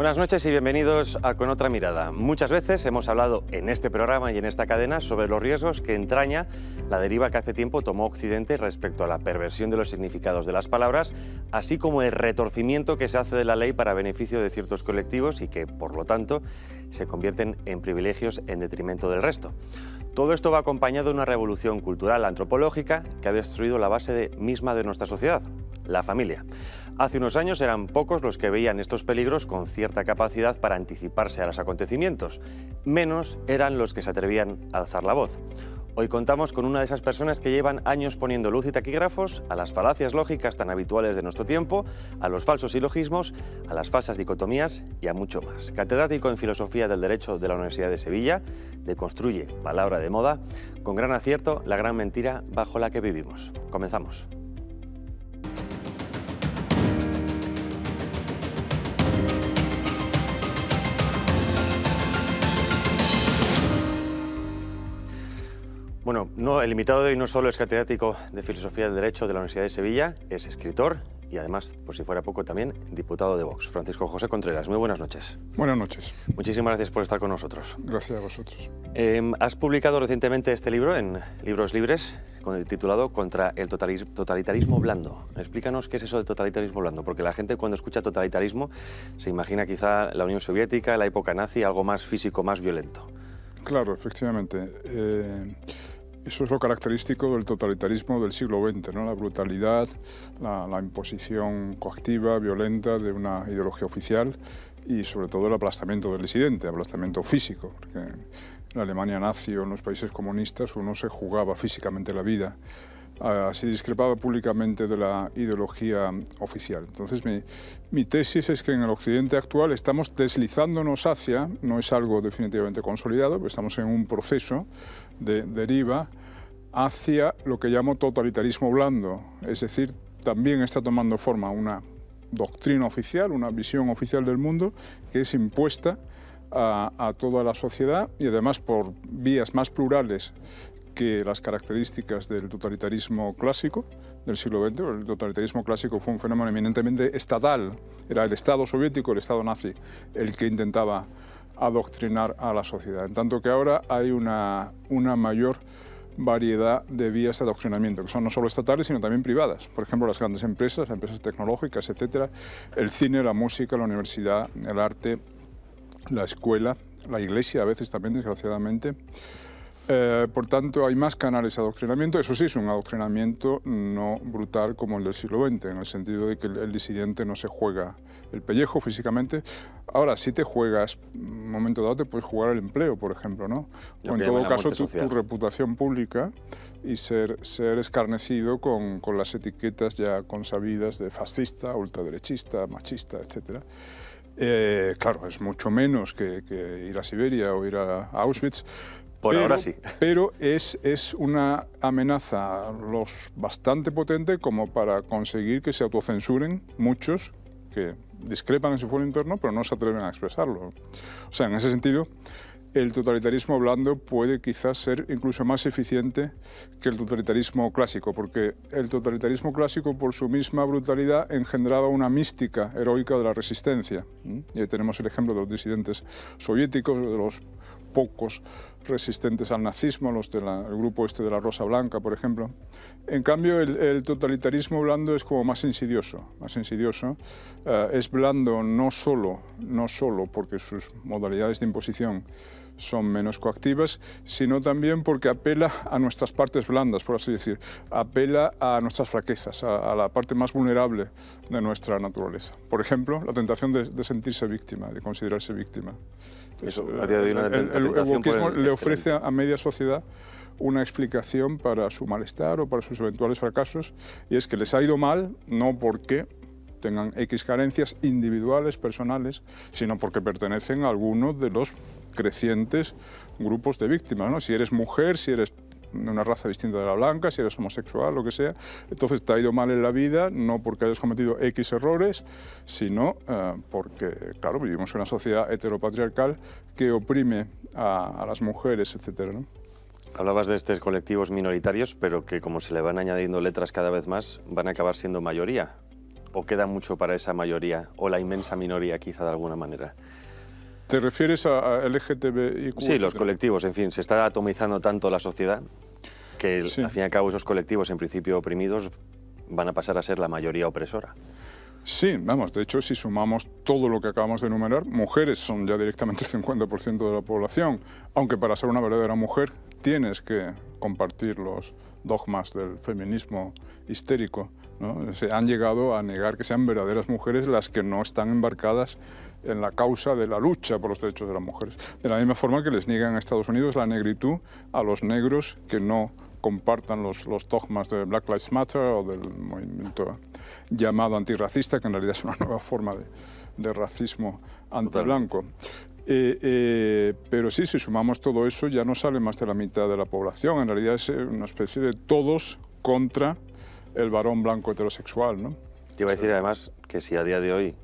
Buenas noches y bienvenidos a Con Otra Mirada. Muchas veces hemos hablado en este programa y en esta cadena sobre los riesgos que entraña la deriva que hace tiempo tomó Occidente respecto a la perversión de los significados de las palabras, así como el retorcimiento que se hace de la ley para beneficio de ciertos colectivos y que, por lo tanto, se convierten en privilegios en detrimento del resto. Todo esto va acompañado de una revolución cultural antropológica que ha destruido la base misma de nuestra sociedad, la familia. Hace unos años eran pocos los que veían estos peligros con cierta capacidad para anticiparse a los acontecimientos. Menos eran los que se atrevían a alzar la voz. Hoy contamos con una de esas personas que llevan años poniendo luz y taquígrafos a las falacias lógicas tan habituales de nuestro tiempo, a los falsos silogismos, a las falsas dicotomías y a mucho más. Catedrático en Filosofía del Derecho de la Universidad de Sevilla, deconstruye, palabra de moda, con gran acierto, la gran mentira bajo la que vivimos. Comenzamos. Bueno, el invitado de hoy no solo es catedrático de Filosofía del Derecho de la Universidad de Sevilla, es escritor y además, por si fuera poco también, diputado de Vox. Francisco José Contreras, muy buenas noches. Buenas noches. Muchísimas gracias por estar con nosotros. Gracias a vosotros. Has publicado recientemente este libro en Libros Libres, titulado Contra el totalitarismo blando. Explícanos qué es eso del totalitarismo blando, porque la gente cuando escucha totalitarismo se imagina quizá la Unión Soviética, la época nazi, algo más físico, más violento. Claro, efectivamente. Eso es lo característico del totalitarismo del siglo XX, ¿no? La brutalidad, la imposición coactiva, violenta de una ideología oficial y sobre todo el aplastamiento del disidente, aplastamiento físico, porque en la Alemania nazi o en los países comunistas uno se jugaba físicamente la vida, se discrepaba públicamente de la ideología oficial. Entonces mi tesis es que en el Occidente actual estamos deslizándonos hacia, no es algo definitivamente consolidado, pero estamos en un proceso de deriva hacia lo que llamo totalitarismo blando, es decir, también está tomando forma una doctrina oficial, una visión oficial del mundo que es impuesta a toda la sociedad y además por vías más plurales que las características del totalitarismo clásico del siglo XX. El totalitarismo clásico fue un fenómeno eminentemente estatal, era el Estado soviético, el Estado nazi, el que intentaba adoctrinar a la sociedad. En tanto que ahora hay una mayor variedad de vías de adoctrinamiento, que son no solo estatales, sino también privadas. Por ejemplo, las grandes empresas, las empresas tecnológicas, etcétera, el cine, la música, la universidad, el arte, la escuela, la iglesia a veces también, desgraciadamente. Por tanto, hay más canales de adoctrinamiento. Eso sí, es un adoctrinamiento no brutal como el del siglo XX, en el sentido de que el disidente no se juega el pellejo físicamente. Ahora, si te juegas, en un momento dado te puedes jugar el empleo, por ejemplo, ¿no? O en todo caso tu reputación pública y ser escarnecido con las etiquetas ya consabidas de fascista, ultraderechista, machista, etcétera. Claro, es mucho menos que ir a Siberia o ir a Auschwitz. Ahora sí. Pero es una amenaza bastante potente como para conseguir que se autocensuren muchos que discrepan en su foro interno pero no se atreven a expresarlo. O sea, en ese sentido, el totalitarismo blando puede quizás ser incluso más eficiente que el totalitarismo clásico, porque el totalitarismo clásico, por su misma brutalidad, engendraba una mística heroica de la resistencia. Y ahí tenemos el ejemplo de los disidentes soviéticos, de los pocos resistentes al nazismo, el grupo este de la Rosa Blanca, por ejemplo. En cambio, el totalitarismo blando es como más insidioso. Es blando no solo porque sus modalidades de imposición son menos coactivas, sino también porque apela a nuestras partes blandas, por así decir, apela a nuestras flaquezas, a la parte más vulnerable de nuestra naturaleza. Por ejemplo, la tentación de sentirse víctima, de considerarse víctima. El wokismo le ofrece a media sociedad una explicación para su malestar o para sus eventuales fracasos, y es que les ha ido mal no porque tengan X carencias individuales, personales, sino porque pertenecen a algunos de los crecientes grupos de víctimas, ¿no? Si eres mujer, si eres de una raza distinta de la blanca, si eres homosexual, lo que sea, entonces te ha ido mal en la vida, no porque hayas cometido X errores, sino porque, claro, vivimos en una sociedad heteropatriarcal que oprime a las mujeres, etcétera, ¿no? Hablabas de estos colectivos minoritarios, pero que como se le van añadiendo letras cada vez más, van a acabar siendo mayoría. o queda mucho para esa mayoría o la inmensa minoría quizá de alguna manera? ¿Te refieres a LGTBIQ? Sí, los colectivos, en fin, se está atomizando tanto la sociedad que Sí. al fin y al cabo esos colectivos en principio oprimidos van a pasar a ser la mayoría opresora. Sí, vamos, de hecho, si sumamos todo lo que acabamos de enumerar, mujeres son ya directamente el 50% de la población, aunque para ser una verdadera mujer tienes que compartir los dogmas del feminismo histérico, ¿no? Se han llegado a negar que sean verdaderas mujeres las que no están embarcadas en la causa de la lucha por los derechos de las mujeres. De la misma forma que les niegan en Estados Unidos la negritud a los negros que no compartan los dogmas de Black Lives Matter o del movimiento llamado antirracista, que en realidad es una nueva forma de racismo antiblanco. Pero sí, si sumamos todo eso, ya no sale más de la mitad de la población. En realidad es una especie de todos contra el varón blanco heterosexual, ¿no? Te iba a decir además que si a día de hoy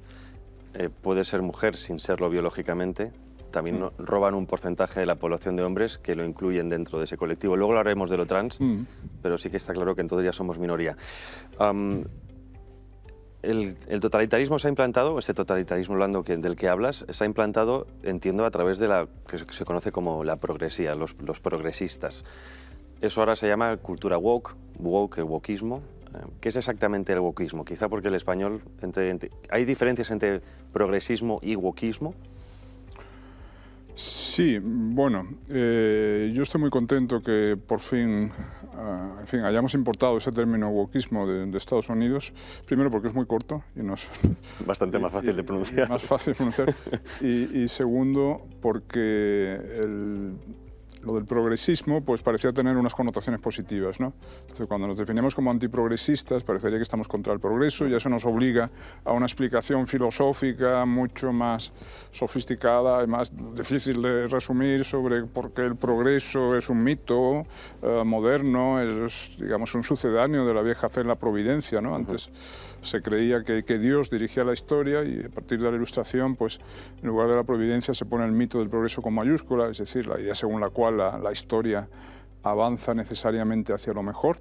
puede ser mujer sin serlo biológicamente, también roban un porcentaje de la población de hombres que lo incluyen dentro de ese colectivo. Luego lo haremos de lo trans, pero sí que está claro que entonces ya somos minoría. El totalitarismo se ha implantado, ese totalitarismo blando del que hablas, se ha implantado, entiendo, a través de la que se conoce como la progresía, los progresistas. Eso ahora se llama cultura woke, el wokismo. ¿Qué es exactamente el wokismo? Quizá porque el español, ¿hay diferencias entre progresismo y wokismo? Sí, bueno, yo estoy muy contento que por fin, hayamos importado ese término wokismo de Estados Unidos, primero porque es muy corto y no es bastante más fácil de pronunciar. Más fácil de pronunciar. Y segundo, porque lo del progresismo pues parecía tener unas connotaciones positivas, ¿no? Entonces, cuando nos definimos como antiprogresistas, parecería que estamos contra el progreso y eso nos obliga a una explicación filosófica mucho más sofisticada y más difícil de resumir sobre por qué el progreso es un mito moderno, es, digamos, un sucedáneo de la vieja fe en la providencia, ¿no? Antes se creía que Dios dirigía la historia y a partir de la Ilustración, pues en lugar de la providencia se pone el mito del progreso con mayúscula, es decir, la idea según la cual la historia avanza necesariamente hacia lo mejor,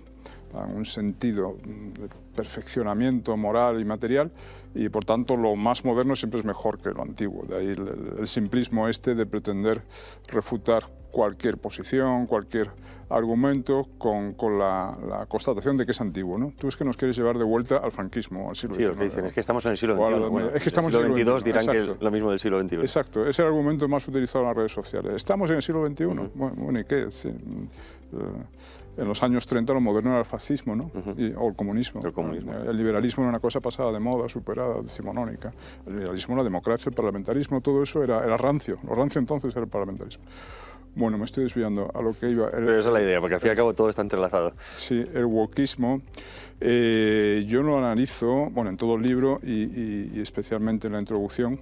en un sentido de perfeccionamiento moral y material, y por tanto lo más moderno siempre es mejor que lo antiguo. De ahí el simplismo de pretender refutar cualquier posición, cualquier argumento con la constatación de que es antiguo, ¿no? Tú es que nos quieres llevar de vuelta al franquismo, al siglo XIX. Sí, lo que dicen es que estamos en el siglo XXI. Bueno, es que estamos en el siglo XXII dirán exacto. que lo mismo del siglo XXI. Exacto, es el argumento más utilizado en las redes sociales. Estamos en el siglo XXI. Bueno, ¿y qué? Sí, en los años 30 lo moderno era el fascismo, ¿no? O el comunismo. El liberalismo era una cosa pasada de moda, superada, decimonónica. El liberalismo, la democracia, el parlamentarismo, todo eso era rancio. Lo rancio entonces era el parlamentarismo. Bueno, me estoy desviando a lo que iba. Pero esa es la idea, porque al fin y al cabo todo está entrelazado. Sí, el wokismo, yo lo analizo, bueno, en todo el libro y especialmente en la introducción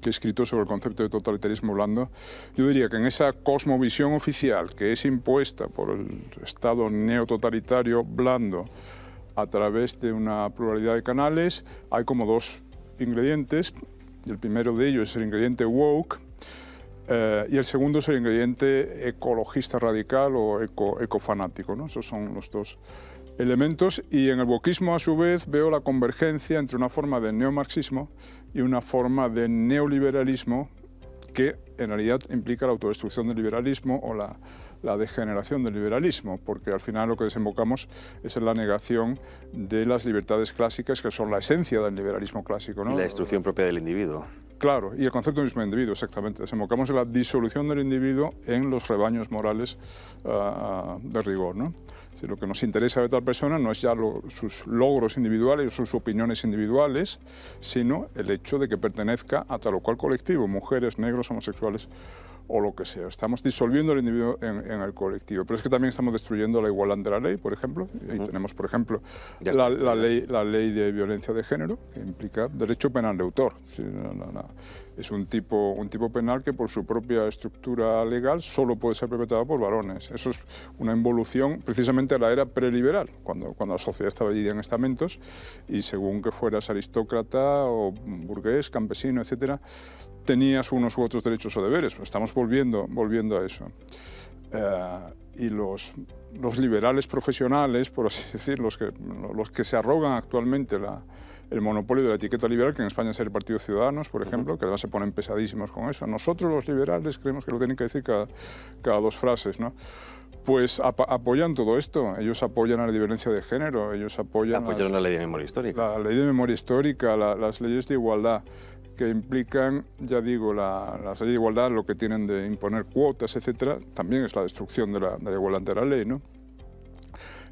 que he escrito sobre el concepto de totalitarismo blando. Yo diría que en esa cosmovisión oficial que es impuesta por el Estado neototalitario blando a través de una pluralidad de canales, hay como dos ingredientes. El primero de ellos es el ingrediente woke, y el segundo es el ingrediente ecologista radical o ecofanático, ¿no? Esos son los dos elementos, y en el wokismo a su vez veo la convergencia entre una forma de neomarxismo y una forma de neoliberalismo que en realidad implica la autodestrucción del liberalismo o la degeneración del liberalismo, porque al final lo que desembocamos es en la negación de las libertades clásicas que son la esencia del liberalismo clásico, ¿no? Y la destrucción propia del individuo. Claro, y el concepto mismo de individuo, exactamente. Desembocamos en la disolución del individuo en los rebaños morales de rigor, ¿no? Si lo que nos interesa de tal persona no es ya sus logros individuales, sus opiniones individuales, sino el hecho de que pertenezca a tal o cual colectivo, mujeres, negros, homosexuales o lo que sea. Estamos disolviendo al individuo en el colectivo, pero es que también estamos destruyendo la igualdad ante la ley, por ejemplo. Ahí tenemos, por ejemplo, la ley de violencia de género, que implica derecho penal de autor. Es un tipo penal que por su propia estructura legal solo puede ser perpetrado por varones. Eso es una involución precisamente a la era preliberal, cuando la sociedad estaba dividida en estamentos y según que fueras aristócrata o burgués, campesino, etcétera, tenías unos u otros derechos o deberes. Estamos volviendo a eso. Y los los liberales profesionales, por así decir, los que se arrogan actualmente el monopolio de la etiqueta liberal, que en España es el Partido Ciudadanos, por ejemplo, que además se ponen pesadísimos con eso. Nosotros los liberales creemos que lo tienen que decir cada dos frases, ¿no? Pues apoyan todo esto. Ellos apoyan a la diferencia de género, ellos apoyan la ley de memoria histórica. La ley de memoria histórica, las leyes de igualdad, que implican, ya digo, las leyes de igualdad, lo que tienen de imponer cuotas, etcétera, también es la destrucción de la igualdad ante la ley, ¿no?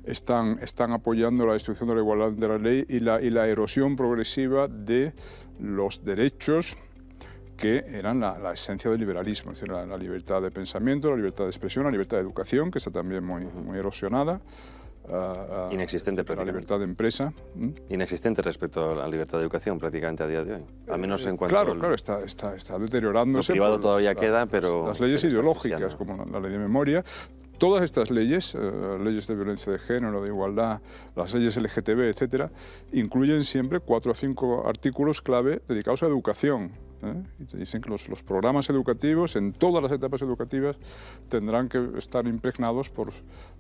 Están apoyando la destrucción de la igualdad de la ley y la erosión progresiva de los derechos que eran la esencia del liberalismo, es decir, la libertad de pensamiento, la libertad de expresión, la libertad de educación, que está también muy erosionada. Inexistente la libertad de empresa. Inexistente respecto a la libertad de educación prácticamente a día de hoy. Al menos en cuanto Claro, está deteriorándose. Lo privado todavía queda, pero... Las leyes ideológicas, como la ley de memoria. Todas estas leyes, leyes de violencia de género, de igualdad, las leyes LGTB, etcétera, incluyen siempre 4 o 5 artículos clave dedicados a educación. Y te dicen que los programas educativos, en todas las etapas educativas, tendrán que estar impregnados por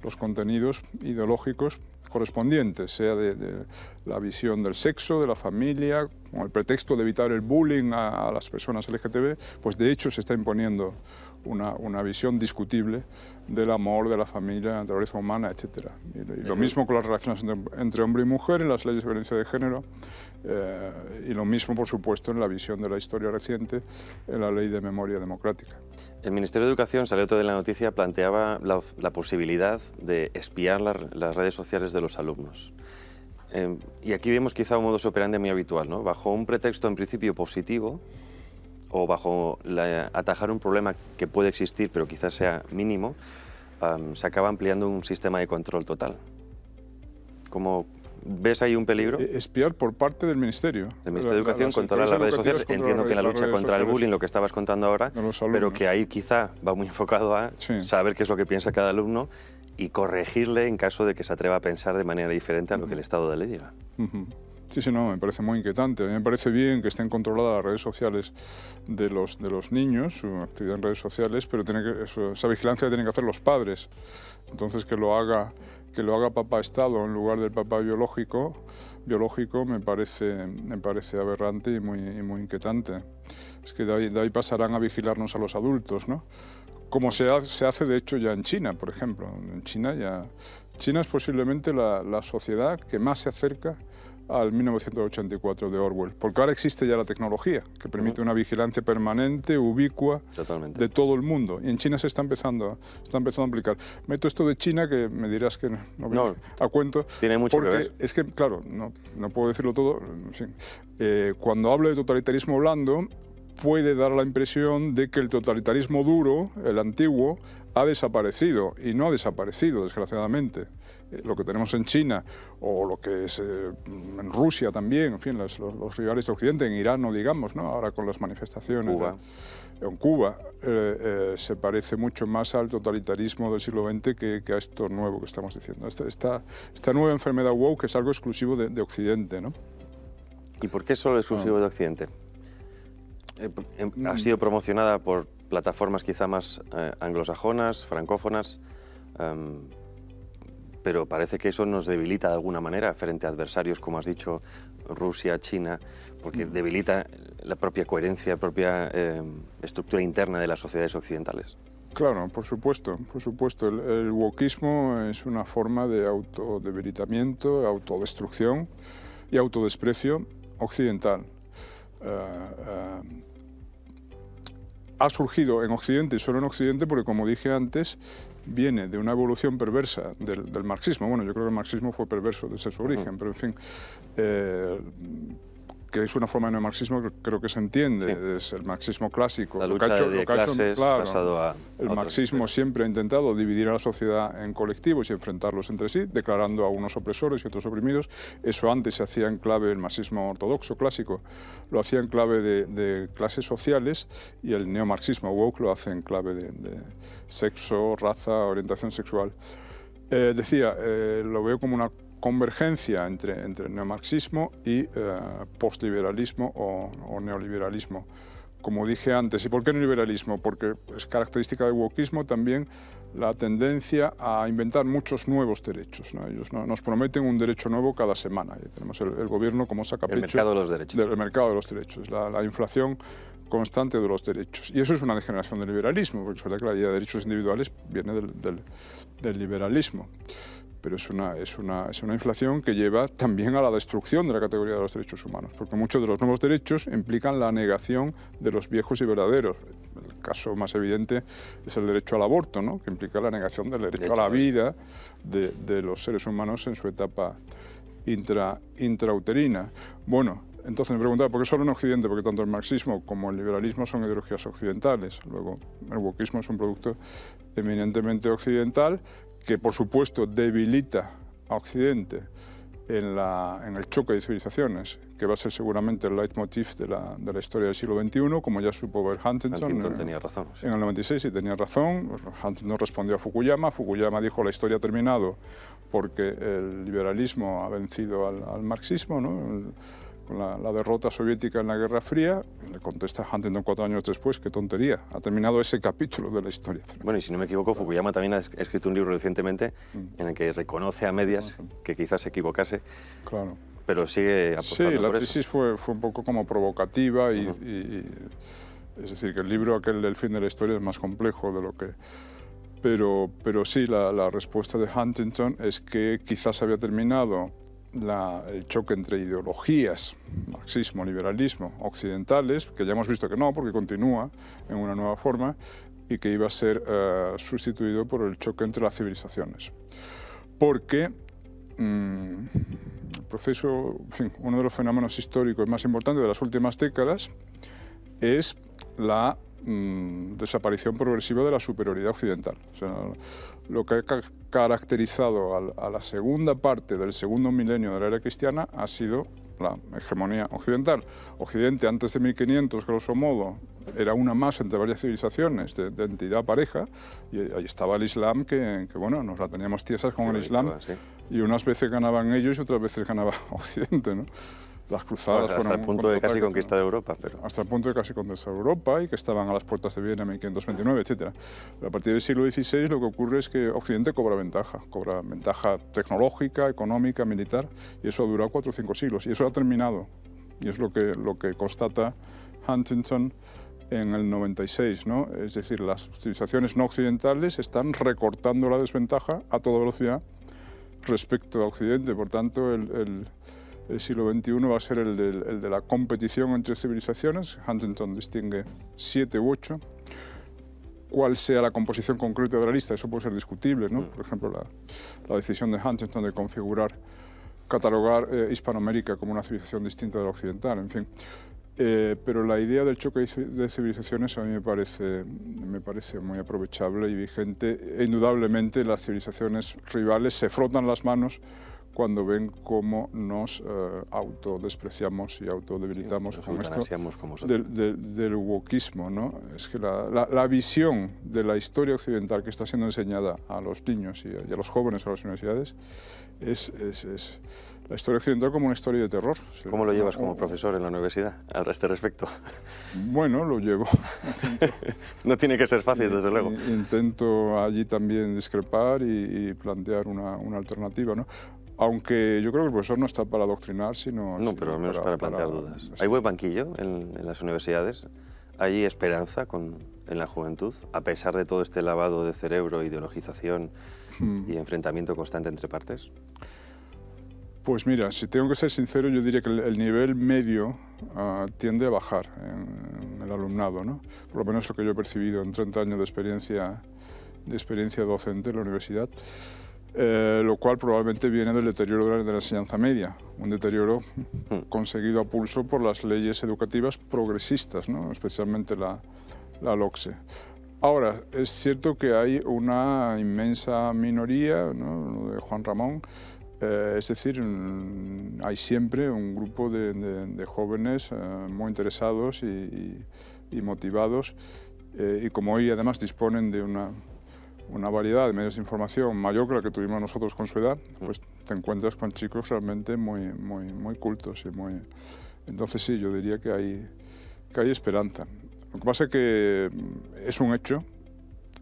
los contenidos ideológicos correspondientes, sea de la visión del sexo, de la familia, con el pretexto de evitar el bullying a las personas LGTB, pues de hecho se está imponiendo una visión discutible del amor, de la familia, de la naturaleza humana, etc. Y lo mismo con las relaciones entre hombre y mujer en las leyes de violencia de género, y lo mismo, por supuesto, en la visión de la historia reciente en la ley de memoria democrática. El Ministerio de Educación, salió todo en la noticia, planteaba la posibilidad de espiar las redes sociales de los alumnos. Y aquí vemos quizá un modus operandi muy habitual, ¿no? Bajo un pretexto en principio positivo, o bajo atajar un problema que puede existir pero quizás sea mínimo, se acaba ampliando un sistema de control total. ¿Cómo ves ahí un peligro? Espiar por parte del Ministerio. El Ministerio de Educación controla las redes sociales. Entiendo que la lucha contra el bullying, lo que estabas contando ahora, pero que ahí quizá va muy enfocado a saber qué es lo que piensa cada alumno y corregirle en caso de que se atreva a pensar de manera diferente a lo que el Estado de ley diga. Sí, no, me parece muy inquietante. A mí me parece bien que estén controladas las redes sociales de los niños, su actividad en redes sociales, pero esa vigilancia la tienen que hacer los padres. Entonces, que lo haga papá Estado en lugar del papá biológico me parece aberrante y muy inquietante. Es que de ahí pasarán a vigilarnos a los adultos, ¿no? Como se hace de hecho ya en China, por ejemplo. En China es posiblemente la sociedad que más se acerca al 1984 de Orwell, porque ahora existe ya la tecnología que permite una vigilancia permanente, ubicua, de todo el mundo. Y en China se está empezando a aplicar. Meto esto de China, que me dirás que no a cuento. Tiene mucho porque que ver. Es que, claro, no puedo decirlo todo. En fin, cuando hablo de totalitarismo blando, puede dar la impresión de que el totalitarismo duro, el antiguo, ha desaparecido, y no ha desaparecido, desgraciadamente. Lo que tenemos en China, o lo que es en Rusia también, en fin, los rivales de Occidente, en Irán no digamos, ¿no? Ahora con las manifestaciones. En Cuba se parece mucho más al totalitarismo del siglo XX que a esto nuevo que estamos diciendo. Esta nueva enfermedad woke es algo exclusivo de Occidente, ¿no? ¿Y por qué solo exclusivo de Occidente? Ha sido promocionada por plataformas quizá más anglosajonas, francófonas, pero parece que eso nos debilita de alguna manera frente a adversarios, como has dicho, Rusia, China, porque debilita la propia coherencia, la propia estructura interna de las sociedades occidentales. Claro, por supuesto. El wokismo es una forma de autodebilitamiento, autodestrucción y autodesprecio occidental. Ha surgido en Occidente y solo en Occidente porque, como dije antes, viene de una evolución perversa del marxismo. Bueno, yo creo que el marxismo fue perverso desde su origen, pero en fin, que es una forma de neomarxismo que creo que se entiende, es el marxismo clásico. La lucha de clases pasado a el marxismo siempre ha intentado dividir a la sociedad en colectivos y enfrentarlos entre sí, declarando a unos opresores y otros oprimidos. Eso antes se hacía en clave, el marxismo ortodoxo clásico lo hacía en clave de clases sociales, y el neomarxismo woke lo hace en clave de sexo, raza, orientación sexual. Lo veo como una convergencia entre el neomarxismo y postliberalismo o neoliberalismo, como dije antes. ¿Y por qué neoliberalismo? Porque es característica del wokismo también la tendencia a inventar muchos nuevos derechos, ¿no? Ellos nos prometen un derecho nuevo cada semana. Y tenemos el gobierno como sacapecho. El mercado de los derechos. Del mercado de los derechos, la inflación constante de los derechos. Y eso es una degeneración del liberalismo, porque es verdad que la idea de derechos individuales viene del liberalismo. Pero es una inflación que lleva también a la destrucción de la categoría de los derechos humanos, porque muchos de los nuevos derechos implican la negación de los viejos y verdaderos. El caso más evidente es el derecho al aborto, ¿no? Que implica la negación del derecho a la vida de los seres humanos en su etapa intrauterina. Bueno, entonces me preguntaba, ¿por qué solo en Occidente? Porque tanto el marxismo como el liberalismo son ideologías occidentales. Luego, el wokismo es un producto eminentemente occidental, que por supuesto debilita a Occidente en el choque de civilizaciones, que va a ser seguramente el leitmotiv de la historia del siglo XXI, como ya supo ver Huntington. Huntington tenía razón. Sí. En el 96 y tenía razón. Huntington respondió a Fukuyama. Fukuyama dijo la historia ha terminado porque el liberalismo ha vencido al marxismo, ¿no? Con la derrota soviética en la Guerra Fría. Le contesta Huntington 4 años después, qué tontería, ha terminado ese capítulo de la historia. Bueno, y si no me equivoco, Fukuyama también ha escrito un libro recientemente en el que reconoce a medias que quizás se equivocase, claro, pero sigue apostando sí, la por tesis fue un poco como provocativa y es decir, que el libro aquel del fin de la historia es más complejo de lo que... Pero sí, la respuesta de Huntington es que quizás había terminado el choque entre ideologías, marxismo, liberalismo, occidentales, que ya hemos visto que no, porque continúa en una nueva forma, y que iba a ser sustituido por el choque entre las civilizaciones. Porque el proceso, en fin, uno de los fenómenos históricos más importantes de las últimas décadas es la desaparición progresiva de la superioridad occidental. O sea, lo que ha caracterizado a la segunda parte del segundo milenio de la era cristiana ha sido la hegemonía occidental. Occidente, antes de 1500, grosso modo, era una más entre varias civilizaciones de entidad pareja, y ahí estaba el Islam, que bueno, nos la teníamos tiesas con el Islam, sí. Y unas veces ganaban ellos y otras veces ganaba Occidente, ¿no? Las cruzadas fueron hasta el punto de casi conquistar Europa. Hasta el punto de casi conquistar Europa y que estaban a las puertas de Viena en 1529, etc. Pero a partir del siglo XVI lo que ocurre es que Occidente cobra ventaja tecnológica, económica, militar, y eso ha durado 4 o 5 siglos, y eso ha terminado. Y es lo que constata Huntington en el 96, ¿no? Es decir, las civilizaciones no occidentales están recortando la desventaja a toda velocidad respecto a Occidente. Por tanto, el siglo XXI va a ser el de la competición entre civilizaciones. Huntington distingue 7 u 8. Cuál sea la composición concreta de la lista, eso puede ser discutible, ¿no? Por ejemplo, la decisión de Huntington de catalogar Hispanoamérica como una civilización distinta de la occidental, en fin. Pero la idea del choque de civilizaciones a mí me parece muy aprovechable y vigente. E indudablemente las civilizaciones rivales se frotan las manos cuando ven cómo nos autodespreciamos y autodebilitamos con esto del wokismo, ¿no? Es que la visión de la historia occidental que está siendo enseñada a los niños y a los jóvenes a las universidades es la historia occidental como una historia de terror. ¿Cómo lo llevas como profesor en la universidad a este respecto? Bueno, lo llevo. No tiene que ser fácil, desde luego. Intento allí también discrepar y plantear una alternativa, ¿no? Aunque yo creo que el profesor no está para adoctrinar, sino... No, pero al menos para plantear dudas. ¿Hay buen banquillo en las universidades? ¿Hay esperanza en la juventud, a pesar de todo este lavado de cerebro, ideologización y enfrentamiento constante entre partes? Pues mira, si tengo que ser sincero, yo diría que el nivel medio tiende a bajar en el alumnado, ¿no? Por lo menos lo que yo he percibido en 30 años de experiencia docente en la universidad. Lo cual probablemente viene del deterioro de la enseñanza media, un deterioro conseguido a pulso por las leyes educativas progresistas, ¿no? Especialmente la LOCSE. Ahora, es cierto que hay una inmensa minoría, ¿no? Lo de Juan Ramón, es decir, hay siempre un grupo de jóvenes muy interesados y motivados, y como hoy además disponen de una variedad de medios de información mayor que la que tuvimos nosotros con su edad, pues te encuentras con chicos realmente muy cultos y muy... Entonces sí, yo diría que hay esperanza. Lo que pasa es que es un hecho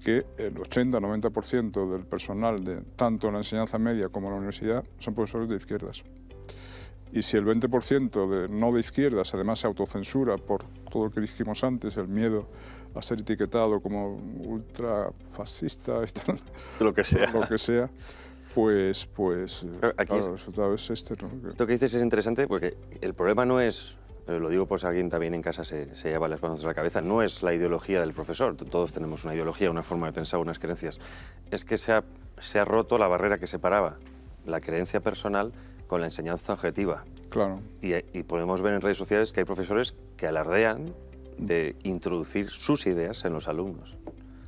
que el 80-90% del personal, de tanto la enseñanza media como la universidad, son profesores de izquierdas. Y si el 20% de no de izquierdas además se autocensura por todo lo que dijimos antes, el miedo a ser etiquetado como ultrafascista, lo que sea, pues claro, el resultado es este, ¿no? Esto que dices es interesante porque el problema no es, lo digo por si alguien también en casa se lleva las manos a la cabeza, no es la ideología del profesor, todos tenemos una ideología, una forma de pensar, unas creencias, es que se ha roto la barrera que separaba la creencia personal con la enseñanza objetiva. Claro. Y podemos ver en redes sociales que hay profesores que alardean de introducir sus ideas en los alumnos.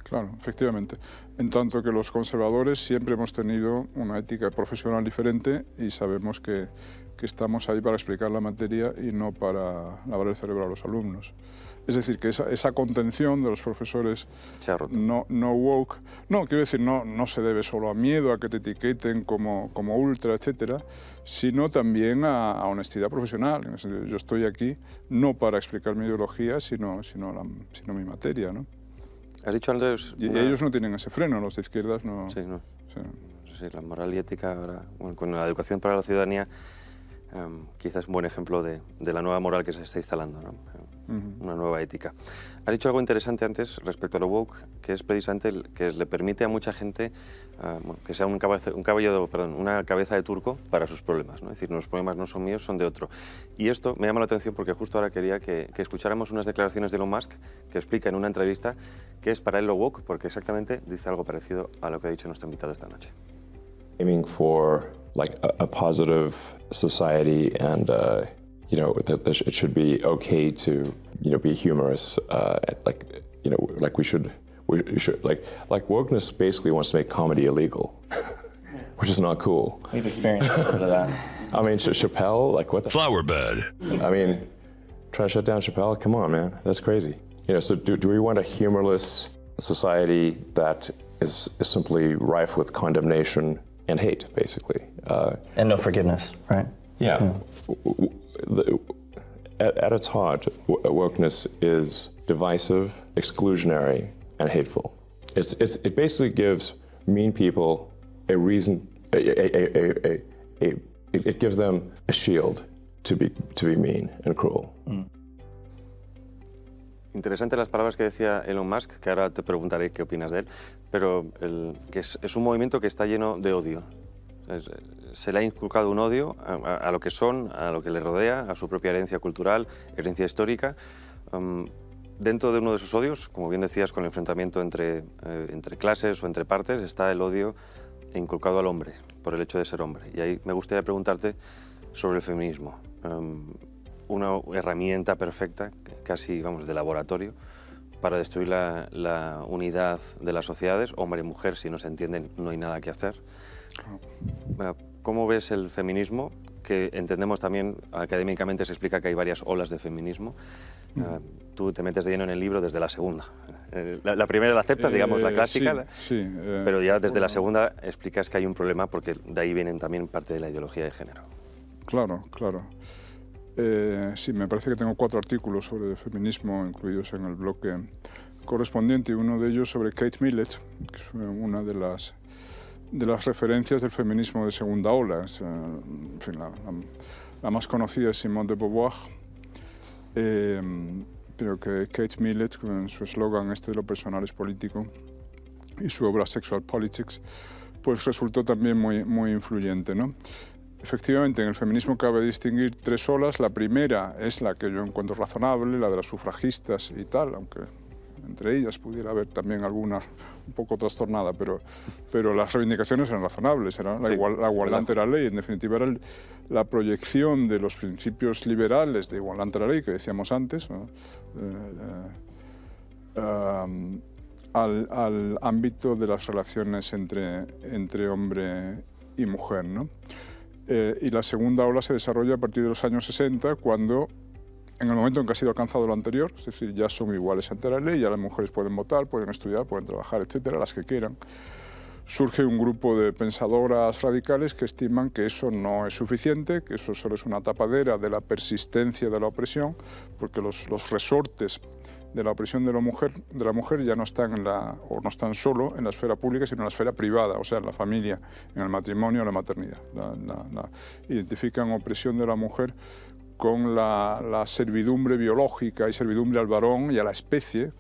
Claro, efectivamente. En tanto que los conservadores siempre hemos tenido una ética profesional diferente y sabemos que estamos ahí para explicar la materia y no para lavar el cerebro a los alumnos. Es decir, que esa contención de los profesores se ha roto. No woke, no, quiero decir, no se debe solo a miedo a que te etiqueten como ultra, etcétera, sino también a honestidad profesional. Yo estoy aquí no para explicar mi ideología, sino mi materia, ¿no? Has dicho antes... Y ellos no tienen ese freno, los de izquierdas no... Sí, no. Sí. Sí, la moral y ética ahora, bueno, con la educación para la ciudadanía, quizás es un buen ejemplo de la nueva moral que se está instalando, ¿no? Una nueva ética. Has dicho algo interesante antes respecto a lo woke, que es precisamente que le permite a mucha gente que sea una cabeza de turco para sus problemas, ¿no? Es decir, los problemas no son míos, son de otro. Y esto me llama la atención porque justo ahora quería que escucháramos unas declaraciones de Elon Musk que explica en una entrevista qué es para él lo woke, porque exactamente dice algo parecido a lo que ha dicho nuestro invitado esta noche. Aiming for like a positive society and you know, that it should be okay to, you know, be humorous, like, you know, like we should like wokeness basically wants to make comedy illegal, which is not cool. We've experienced a little bit of that. I mean, Chappelle, like what the Flower bed. I mean, try to shut down Chappelle? Come on, man, that's crazy. You know, so do we want a humorless society that is simply rife with condemnation and hate, basically? And no forgiveness, right? Yeah. At its heart, wokeness is divisive, exclusionary, and hateful. It basically gives mean people a reason. It gives them a shield to be mean and cruel. Interesantes las palabras que decía Elon Musk, que ahora te preguntaré qué opinas de él, pero que es un movimiento que está lleno de odio. Se le ha inculcado un odio a lo que son, a lo que le rodea, a su propia herencia cultural, herencia histórica. Dentro de uno de esos odios, como bien decías, con el enfrentamiento entre clases o entre partes, está el odio inculcado al hombre, por el hecho de ser hombre. Y ahí me gustaría preguntarte sobre el feminismo. Una herramienta perfecta, casi, vamos, de laboratorio, para destruir la unidad de las sociedades. Hombre y mujer, si no se entienden, no hay nada que hacer. ¿Cómo ves el feminismo? Que entendemos también, académicamente se explica que hay varias olas de feminismo. Tú te metes de lleno en el libro desde la segunda. La primera la aceptas, digamos, la clásica, sí, pero ya desde la segunda explicas que hay un problema porque de ahí vienen también parte de la ideología de género. Claro. Sí, me parece que tengo 4 artículos sobre feminismo incluidos en el bloque correspondiente y uno de ellos sobre Kate Millett, que es una de las referencias del feminismo de segunda ola. En fin, la más conocida es Simone de Beauvoir, pero que Kate Millett, con su eslogan de lo personal es político y su obra Sexual Politics, pues resultó también muy influyente, ¿no? Efectivamente, en el feminismo cabe distinguir 3 olas. La primera es la que yo encuentro razonable, la de las sufragistas y tal, aunque entre ellas pudiera haber también alguna un poco trastornada, pero las reivindicaciones eran razonables, era la igualdad ante la ley, en definitiva era la proyección de los principios liberales de igualdad ante la ley que decíamos antes, ¿no? Al ámbito de las relaciones entre hombre y mujer, ¿no? Y la segunda ola se desarrolla a partir de los años 60, cuando, en el momento en que ha sido alcanzado lo anterior, es decir, ya son iguales ante la ley, ya las mujeres pueden votar, pueden estudiar, pueden trabajar, etcétera, las que quieran, surge un grupo de pensadoras radicales que estiman que eso no es suficiente, que eso solo es una tapadera de la persistencia de la opresión, porque los resortes de la opresión de la mujer ya no están no están solo en la esfera pública, sino en la esfera privada, o sea, en la familia, en el matrimonio, en la maternidad. Identifican opresión de la mujer con la servidumbre biológica y servidumbre al varón y a la especie,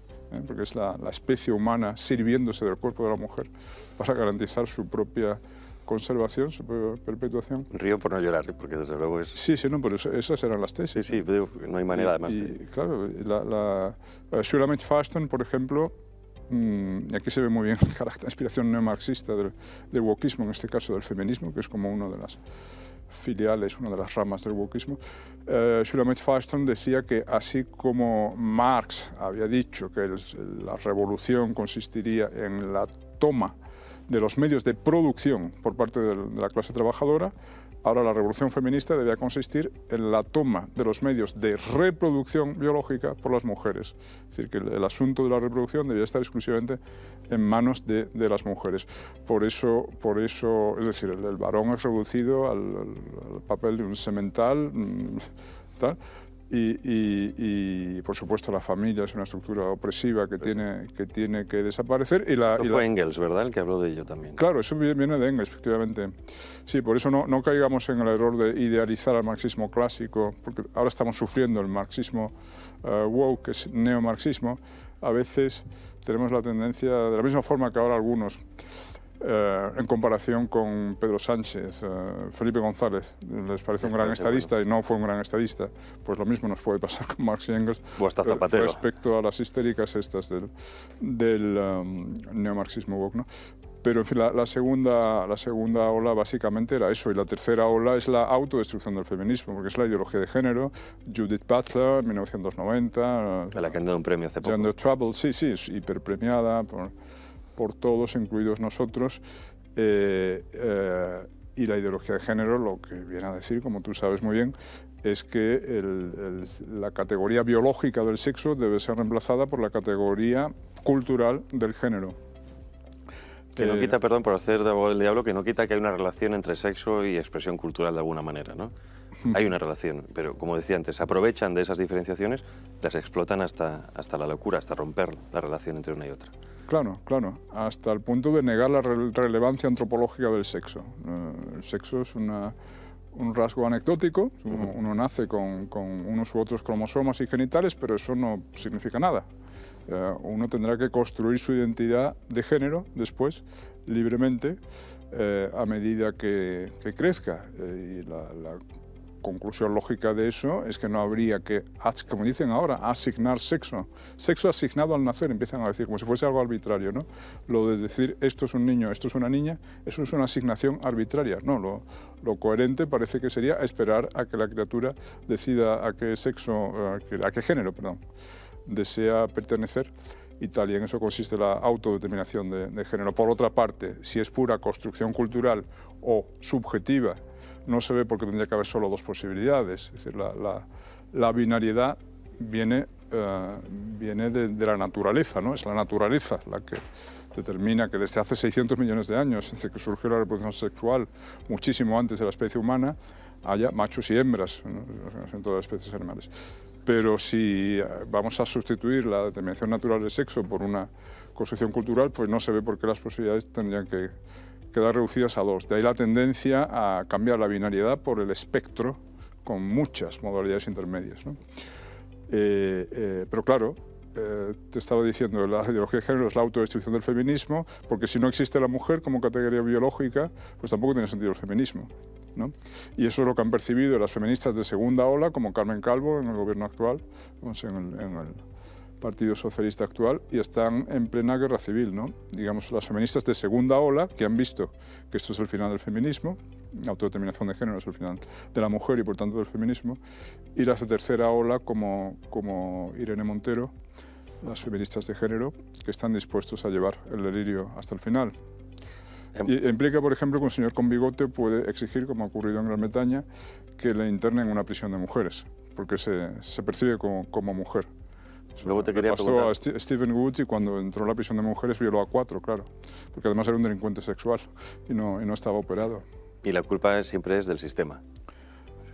porque es la especie humana sirviéndose del cuerpo de la mujer para garantizar su propia conservación, su propia perpetuación. Río por no llorar, porque desde luego es... Sí, no, pero esas eran las tesis. Sí, no hay manera además de... Claro, Shulamit Farshton, por ejemplo, y aquí se ve muy bien la inspiración neomarxista del wokismo, en este caso del feminismo, que es como una de las filiales, una de las ramas del wokismo. Shulamit Farshton decía que así como Marx había dicho que la revolución consistiría en la toma de los medios de producción por parte de la clase trabajadora, ahora la revolución feminista debía consistir en la toma de los medios de reproducción biológica por las mujeres. Es decir, que el asunto de la reproducción debía estar exclusivamente en manos de las mujeres. Por eso, es decir, el varón es reducido al papel de un semental, tal. Y por supuesto la familia es una estructura opresiva que tiene que desaparecer. Esto fue Engels, ¿verdad?, el que habló de ello también. Claro, eso viene de Engels, efectivamente. Sí, por eso no caigamos en el error de idealizar al marxismo clásico, porque ahora estamos sufriendo el marxismo woke, que es neomarxismo. A veces tenemos la tendencia, de la misma forma que ahora algunos, en comparación con Pedro Sánchez, Felipe González, les parece un gran estadista y no fue un gran estadista, pues lo mismo nos puede pasar con Marx y Engels o hasta Zapatero, respecto a las histéricas estas del neomarxismo woke, ¿no? Pero en fin, la segunda ola básicamente era eso, y la tercera ola es la autodestrucción del feminismo, porque es la ideología de género. Judith Butler, 1990. A la que han dado un premio hace poco. Gender Trouble, sí, es hiperpremiada por todos, incluidos nosotros, y la ideología de género lo que viene a decir, como tú sabes muy bien, es que la categoría biológica del sexo debe ser reemplazada por la categoría cultural del género. Que no quita, perdón por hacer de abogado del diablo, que no quita que hay una relación entre sexo y expresión cultural de alguna manera, ¿no? Hay una relación, pero como decía antes, se aprovechan de esas diferenciaciones, las explotan hasta la locura, hasta romper la relación entre una y otra. Claro, hasta el punto de negar la relevancia antropológica del sexo. El sexo es un rasgo anecdótico, uno nace con unos u otros cromosomas y genitales, pero eso no significa nada. Uno tendrá que construir su identidad de género después, libremente, a medida que crezca. Y la conclusión lógica de eso es que no habría que, como dicen ahora, asignar sexo. Sexo asignado al nacer, empiezan a decir, como si fuese algo arbitrario, ¿no? Lo de decir esto es un niño, esto es una niña, eso es una asignación arbitraria. No, lo coherente parece que sería esperar a que la criatura decida a qué género, desea pertenecer, y tal, y en eso consiste la autodeterminación de género. Por otra parte, si es pura construcción cultural o subjetiva, no se ve por qué tendría que haber solo dos posibilidades. Es decir, la binariedad viene de la naturaleza, ¿no? Es la naturaleza la que determina que desde hace 600 millones de años, desde que surgió la reproducción sexual, muchísimo antes de la especie humana, haya machos y hembras, ¿no?, en todas las especies animales. Pero si vamos a sustituir la determinación natural del sexo por una construcción cultural, pues no se ve por qué las posibilidades tendrían que quedar reducidas a dos. De ahí la tendencia a cambiar la binariedad por el espectro, con muchas modalidades intermedias, ¿no? Pero claro, te estaba diciendo, la ideología de género es la autodestrucción del feminismo, porque si no existe la mujer como categoría biológica, pues tampoco tiene sentido el feminismo, ¿no? Y eso es lo que han percibido las feministas de segunda ola, como Carmen Calvo en el gobierno actual, en el Partido Socialista actual, y están en plena guerra civil, ¿no? Digamos, las feministas de segunda ola, que han visto que esto es el final del feminismo, la autodeterminación de género es el final de la mujer y por tanto del feminismo, y las de tercera ola, como Irene Montero, las feministas de género, que están dispuestos a llevar el delirio hasta el final. Y implica, por ejemplo, que un señor con bigote puede exigir, como ha ocurrido en Gran Bretaña, que le internen en una prisión de mujeres, porque se percibe como mujer. Luego te quería pasó preguntar. a Stephen Woods, y cuando entró en la prisión de mujeres violó a 4, claro, porque además era un delincuente sexual y no estaba operado. Y la culpa siempre es del sistema.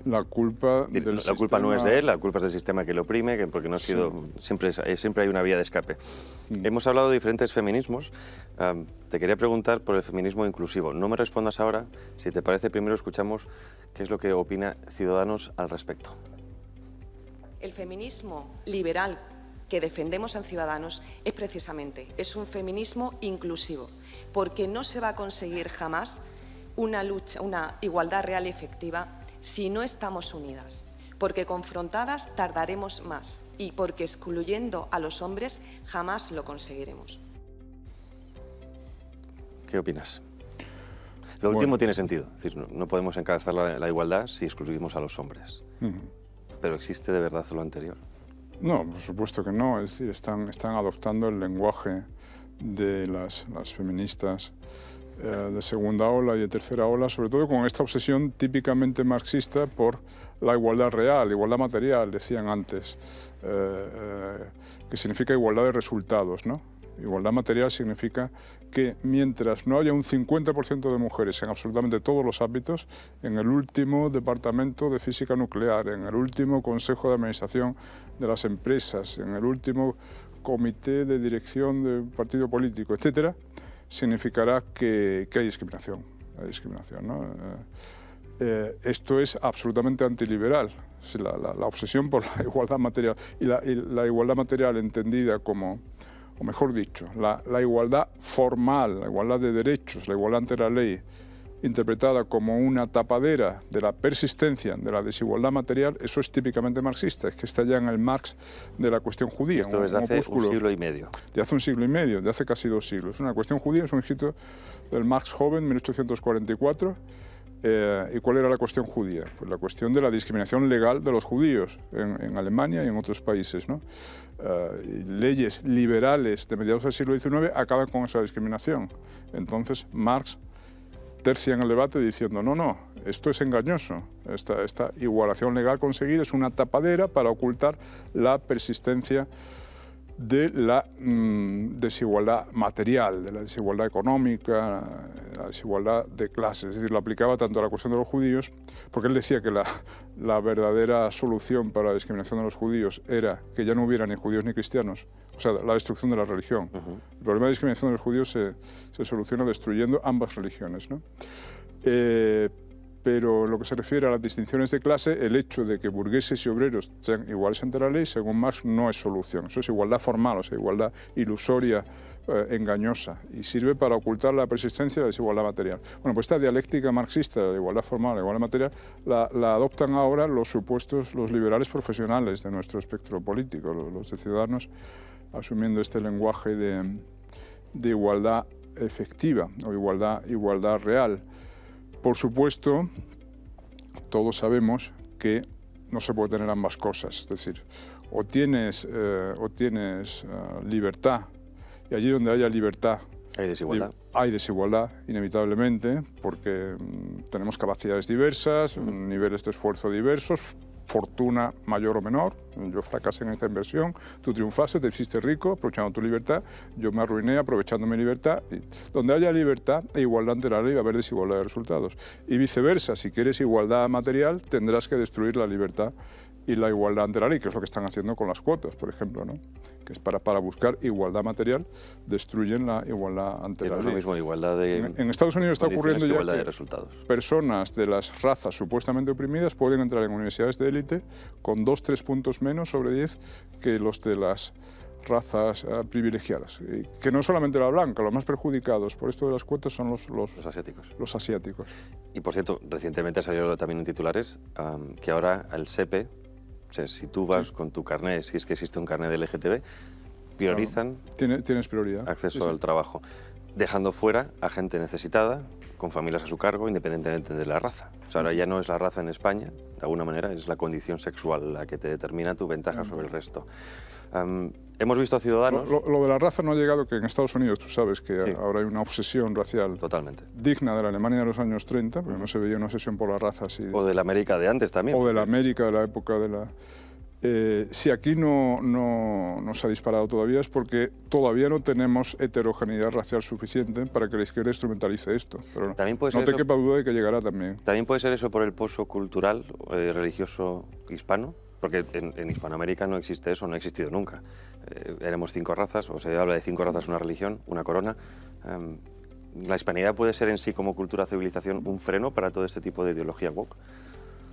La culpa del La culpa no es sistema- de él, la culpa es del sistema que lo oprime, porque no ha sido, siempre hay una vía de escape. Hemos hablado de diferentes feminismos. Te quería preguntar por el feminismo inclusivo. No me respondas ahora. Si te parece, primero escuchamos qué es lo que opina Ciudadanos al respecto. El feminismo liberal que defendemos en Ciudadanos es un feminismo inclusivo, porque no se va a conseguir jamás una igualdad real y efectiva si no estamos unidas, porque confrontadas tardaremos más y porque excluyendo a los hombres jamás lo conseguiremos. ¿Qué opinas? Lo último tiene sentido, es decir, no podemos encabezar la igualdad si excluimos a los hombres. ¿Pero existe de verdad lo anterior? No, por supuesto que no. Es decir, están adoptando el lenguaje de las feministas de segunda ola y de tercera ola, sobre todo con esta obsesión típicamente marxista por la igualdad real, igualdad material, decían antes, que significa igualdad de resultados, ¿no? Igualdad material significa que mientras no haya un 50% de mujeres en absolutamente todos los ámbitos, en el último departamento de física nuclear, en el último consejo de administración de las empresas, en el último comité de dirección de un partido político, etcétera, significará que hay discriminación. ¿No? Esto es absolutamente antiliberal. La obsesión por la igualdad material y la igualdad material entendida como, o mejor dicho, la igualdad formal, la igualdad de derechos, la igualdad ante la ley, interpretada como una tapadera de la persistencia de la desigualdad material, eso es típicamente marxista, es que está ya en el Marx de la cuestión judía. Esto es de hace un siglo y medio. De hace un siglo y medio, de hace casi 2 siglos. Una cuestión judía es un escrito del Marx joven, 1844. ¿Y cuál era la cuestión judía? Pues la cuestión de la discriminación legal de los judíos en Alemania y en otros países, ¿no? Leyes liberales de mediados del siglo XIX acaban con esa discriminación. Entonces Marx tercia en el debate diciendo no, esto es engañoso, esta igualación legal conseguida es una tapadera para ocultar la persistencia de la desigualdad material, de la desigualdad económica, la desigualdad de clases. Es decir, lo aplicaba tanto a la cuestión de los judíos, porque él decía que la verdadera solución para la discriminación de los judíos era que ya no hubiera ni judíos ni cristianos, o sea, la destrucción de la religión. El problema de discriminación de los judíos se soluciona destruyendo ambas religiones, ¿no? Pero lo que se refiere a las distinciones de clase, el hecho de que burgueses y obreros sean iguales ante la ley, según Marx, no es solución. Eso es igualdad formal, o sea, igualdad ilusoria, engañosa, y sirve para ocultar la persistencia de la desigualdad material. Bueno, pues esta dialéctica marxista de la igualdad formal, la igualdad material, la adoptan ahora los liberales profesionales de nuestro espectro político, los de Ciudadanos, asumiendo este lenguaje de igualdad efectiva o igualdad real. Por supuesto, todos sabemos que no se puede tener ambas cosas, es decir, o tienes libertad, y allí donde haya libertad hay desigualdad. Hay desigualdad, inevitablemente, porque tenemos capacidades diversas, niveles de esfuerzo diversos, fortuna mayor o menor. Yo fracasé en esta inversión, tú triunfaste, te hiciste rico aprovechando tu libertad, yo me arruiné aprovechando mi libertad. Y donde haya libertad e igualdad ante la ley va a haber desigualdad de resultados. Y viceversa, si quieres igualdad material tendrás que destruir la libertad y la igualdad ante la ley, que es lo que están haciendo con las cuotas, por ejemplo, ¿no? Que es para buscar igualdad material, destruyen la igualdad ante la ley. Lo mismo, igualdad de... En Estados Unidos está ocurriendo ya igualdad que de resultados. Personas de las razas supuestamente oprimidas pueden entrar en universidades de élite con 2-3 puntos menos sobre 10 que los de las razas privilegiadas. Que no solamente la blanca, los más perjudicados por esto de las cuotas son los asiáticos. Los asiáticos. Y por cierto, recientemente salió también en titulares que ahora el SEPE, o sea, si tú vas con tu carné, si es que existe un carné de LGTB, priorizan tienes prioridad. Acceso al trabajo, dejando fuera a gente necesitada, con familias a su cargo, independientemente de la raza. O sea, ahora ya no es la raza en España, de alguna manera, es la condición sexual la que te determina tu ventaja sobre el resto. Hemos visto a Ciudadanos... Lo de la raza no ha llegado, que en Estados Unidos tú sabes que sí, ahora hay una obsesión racial totalmente digna de la Alemania de los años 30, porque no se veía una obsesión por la raza así. O de la América de antes también. O de la América de la época de la Si aquí no se ha disparado todavía es porque todavía no tenemos heterogeneidad racial suficiente para que la izquierda instrumentalice esto. Pero También puede no ser te eso, quepa duda de que llegará también. También puede ser eso por el pozo cultural, religioso hispano, porque en Hispanoamérica no existe eso, no ha existido nunca. Éramos 5 razas, o se habla de 5 razas, una religión, una corona. ¿La hispanidad puede ser en sí como cultura, civilización, un freno para todo este tipo de ideología woke?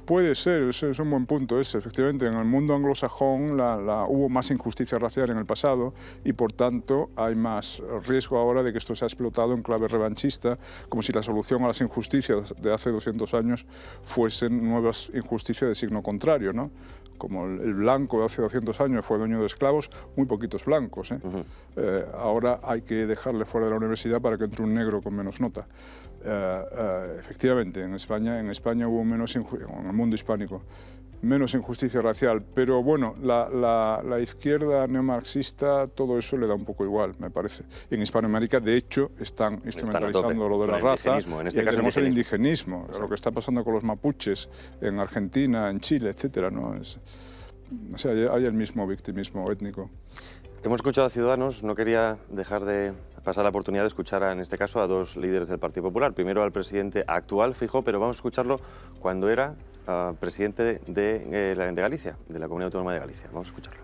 Puede ser, es un buen punto ese. Efectivamente, en el mundo anglosajón hubo más injusticia racial en el pasado y, por tanto, hay más riesgo ahora de que esto sea explotado en clave revanchista, como si la solución a las injusticias de hace 200 años fuesen nuevas injusticias de signo contrario, ¿no? Como el blanco de hace 200 años fue dueño de esclavos, muy poquitos blancos, ¿eh? Ahora hay que dejarle fuera de la universidad para que entre un negro con menos nota. Efectivamente, en España hubo menos, en el mundo hispánico, menos injusticia racial, pero bueno, la izquierda neomarxista, todo eso le da un poco igual, me parece. Y en Hispanoamérica, de hecho, están instrumentalizando lo de la raza, en este y caso tenemos el indigenismo, lo que está pasando con los mapuches en Argentina, en Chile, etcétera, ¿no? O sea, hay el mismo victimismo étnico. Hemos escuchado a Ciudadanos, no quería dejar de pasar la oportunidad de escuchar, en este caso, a 2 líderes del Partido Popular. Primero al presidente actual, Feijóo, pero vamos a escucharlo cuando era presidente de Galicia, de la Comunidad Autónoma de Galicia. Vamos a escucharlo.